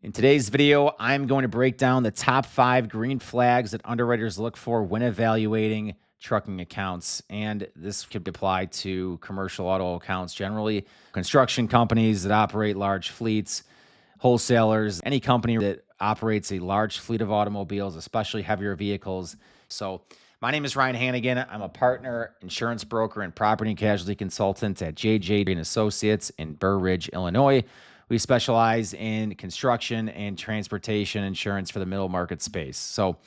In today's video, I'm going to break down the top 5 green flags that underwriters look for when evaluating trucking accounts. And this could apply to commercial auto accounts generally, construction companies that operate large fleets, wholesalers, any company that operates a large fleet of automobiles, especially heavier vehicles. So, my name is Ryan Hannigan. I'm a partner, insurance broker, and property and casualty consultant at JJ and Associates in Burr Ridge, Illinois. We specialize in construction and transportation insurance for the middle market space. So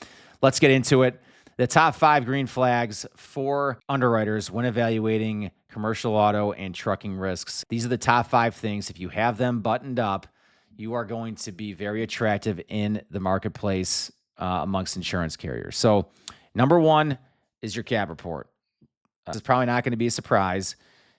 let's get into it. The top 5 green flags for underwriters when evaluating commercial auto and trucking risks. These are the top 5 things. If you have them buttoned up, you are going to be very attractive in the marketplace amongst insurance carriers. So number 1 is your cab report. This is probably not going to be a surprise.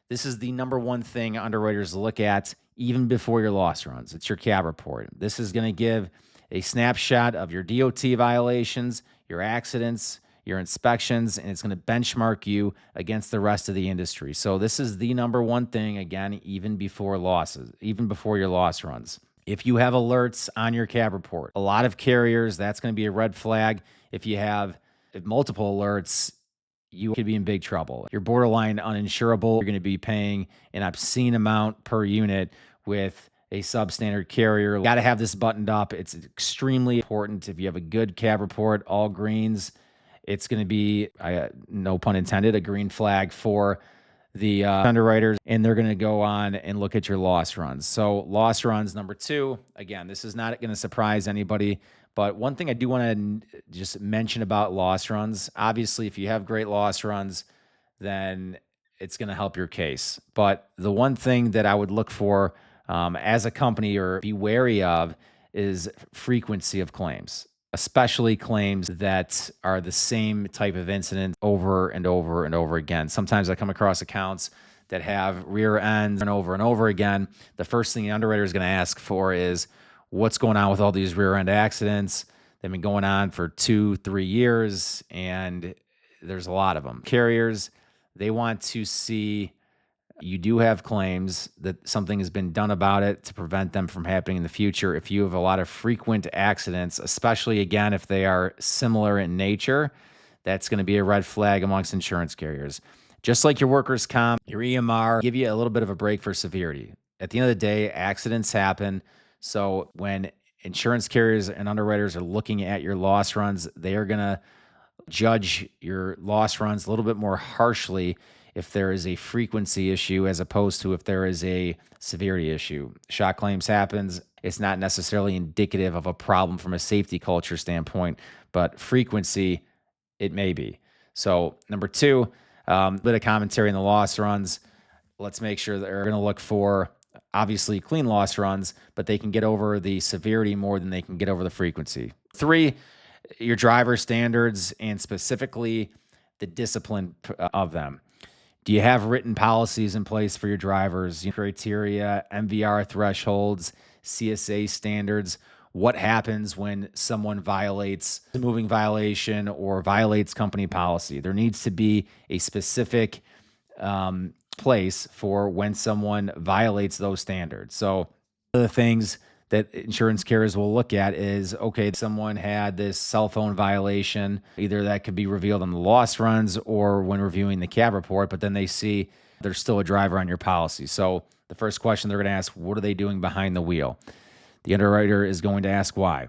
This is the number 1 thing underwriters look at even before your loss runs. It's your cab report. This is going to give a snapshot of your DOT violations, your accidents, your inspections, and it's going to benchmark you against the rest of the industry. So this is the number 1 thing, again, even before losses, even before your loss runs. If you have alerts on your cab report, a lot of carriers, that's going to be a red flag. If you have multiple alerts, you could be in big trouble. You're borderline uninsurable. You're going to be paying an obscene amount per unit with a substandard carrier. You got to have this buttoned up. It's extremely important. If you have a good cab report, all greens, it's going to be, no pun intended, a green flag for the underwriters, and they're going to go on and look at your loss runs. So loss runs, number 2, again, this is not going to surprise anybody. But one thing I do want to just mention about loss runs, obviously, if you have great loss runs, then it's going to help your case. But the one thing that I would look for as a company or be wary of is frequency of claims, especially claims that are the same type of incident over and over and over again. Sometimes I come across accounts that have rear ends and over again. The first thing the underwriter is going to ask for is, what's going on with all these rear end accidents? They've been going on for 2-3 years, and there's a lot of them. Carriers, they want to see you do have claims, that something has been done about it to prevent them from happening in the future. If you have a lot of frequent accidents, especially again, if they are similar in nature, that's going to be a red flag amongst insurance carriers. Just like your workers' comp, your EMR, give you a little bit of a break for severity. At the end of the day, accidents happen. So when insurance carriers and underwriters are looking at your loss runs, they are going to judge your loss runs a little bit more harshly if there is a frequency issue as opposed to if there is a severity issue. Shock claims happens. It's not necessarily indicative of a problem from a safety culture standpoint, but frequency, it may be. So number 2, bit of commentary in the loss runs. Let's make sure that they're going to look for obviously clean loss runs, but they can get over the severity more than they can get over the frequency. 3, your driver standards and specifically the discipline of them. Do you have written policies in place for your drivers? Criteria, MVR thresholds, CSA standards. What happens when someone violates a moving violation or violates company policy? There needs to be a specific place for when someone violates those standards. So one of the things that insurance carriers will look at is, okay, someone had this cell phone violation, either that could be revealed on the loss runs or when reviewing the cab report, but then they see there's still a driver on your policy. So the first question they're going to ask, what are they doing behind the wheel? The underwriter is going to ask why.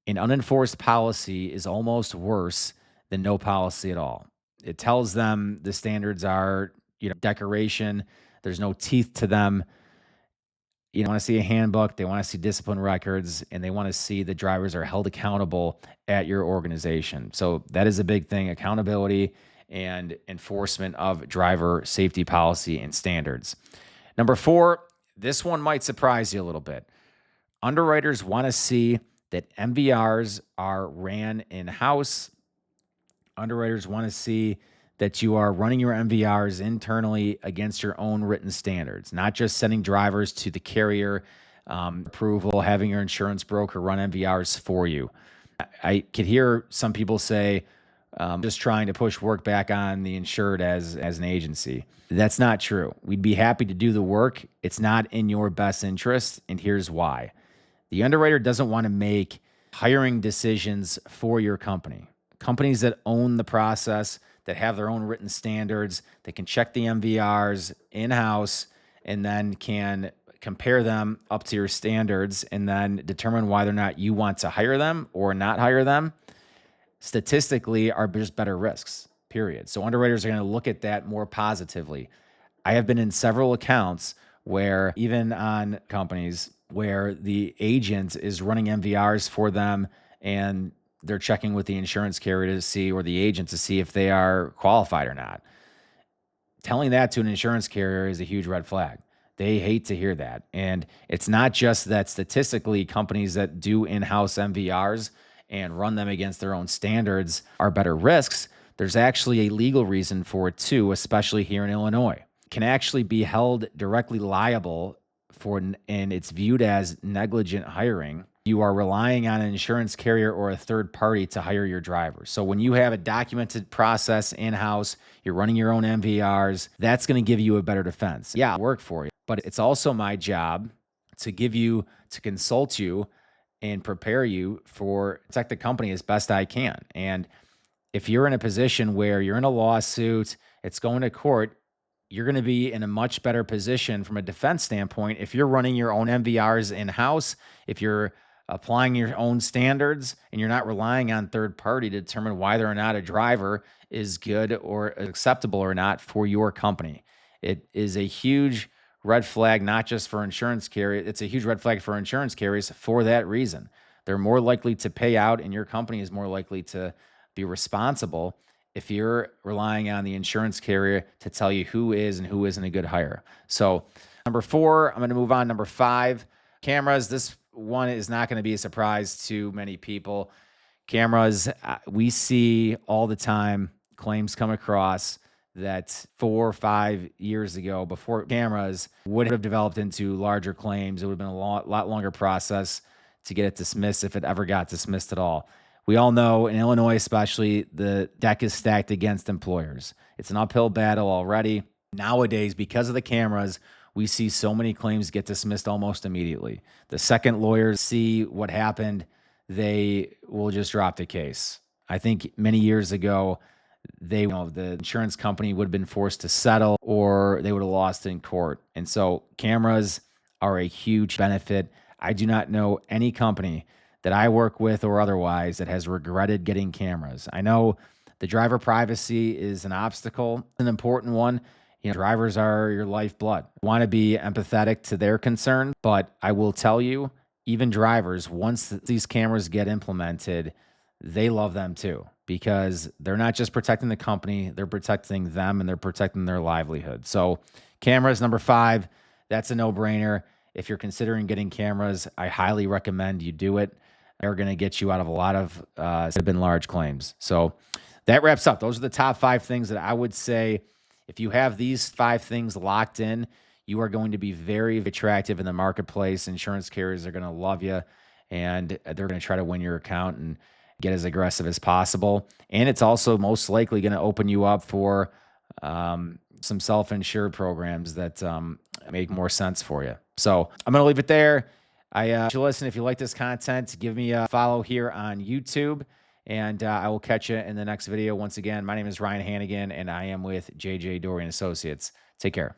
An unenforced policy is almost worse than no policy at all. It tells them the standards are, decoration. There's no teeth to them. You want to see a handbook, they want to see discipline records, and they want to see the drivers are held accountable at your organization. So that is a big thing, accountability and enforcement of driver safety policy and standards. Number 4, this one might surprise you a little bit. Underwriters want to see that MVRs are ran in-house. Underwriters want to see that you are running your MVRs internally against your own written standards, not just sending drivers to the carrier approval, having your insurance broker run MVRs for you. I could hear some people say, just trying to push work back on the insured as an agency. That's not true. We'd be happy to do the work. It's not in your best interest, and here's why. The underwriter doesn't want to make hiring decisions for your company. Companies that own the process, that have their own written standards, that can check the MVRs in-house and then can compare them up to your standards and then determine whether or not you want to hire them or not hire them, statistically are just better risks, period. So underwriters are going to look at that more positively. I have been in several accounts where, even on companies where the agent is running MVRs for them and they're checking with the insurance carrier to see, or the agent to see if they are qualified or not. Telling that to an insurance carrier is a huge red flag. They hate to hear that. And it's not just that statistically companies that do in-house MVRs and run them against their own standards are better risks. There's actually a legal reason for it too, especially here in Illinois. Can actually be held directly liable for, and it's viewed as negligent hiring. You are relying on an insurance carrier or a third party to hire your driver. So when you have a documented process in-house, you're running your own MVRs, that's going to give you a better defense. Yeah, work for you. But it's also my job to consult you and prepare you for protect the company as best I can. And if you're in a position where you're in a lawsuit, it's going to court, you're going to be in a much better position from a defense standpoint if you're running your own MVRs in-house, if you're applying your own standards and you're not relying on third party to determine whether or not a driver is good or acceptable or not for your company. It is a huge red flag, not just for insurance carriers. It's a huge red flag for insurance carriers for that reason. They're more likely to pay out and your company is more likely to be responsible if you're relying on the insurance carrier to tell you who is and who isn't a good hire. So number 4, I'm going to move on. Number 5, cameras. This one is not going to be a surprise to many people. Cameras, we see all the time claims come across that 4 or 5 years ago, before cameras, would have developed into larger claims. It would have been a lot longer process to get it dismissed, if it ever got dismissed at all. We all know in Illinois, especially, the deck is stacked against employers. It's an uphill battle already. Nowadays, because of the cameras, we see so many claims get dismissed almost immediately. The second lawyers see what happened, they will just drop the case. I think many years ago, the insurance company would have been forced to settle or they would have lost in court. And so cameras are a huge benefit. I do not know any company that I work with or otherwise that has regretted getting cameras. I know the driver privacy is an obstacle, an important one. Drivers are your lifeblood. I want to be empathetic to their concern, but I will tell you, even drivers, once these cameras get implemented, they love them too, because they're not just protecting the company, they're protecting them and they're protecting their livelihood. So cameras, number 5, that's a no-brainer. If you're considering getting cameras, I highly recommend you do it. They're going to get you out of a lot of have been large claims. So that wraps up. Those are the top 5 things that I would say. If you have these 5 things locked in, you are going to be very attractive in the marketplace. Insurance carriers are going to love you, and they're going to try to win your account and get as aggressive as possible. And it's also most likely going to open you up for some self-insured programs that make more sense for you. So I'm going to leave it there. If you listen, if you like this content, give me a follow here on YouTube, and I will catch you in the next video. Once again, my name is Ryan Hannigan, and I am with JJ Dory & Associates. Take care.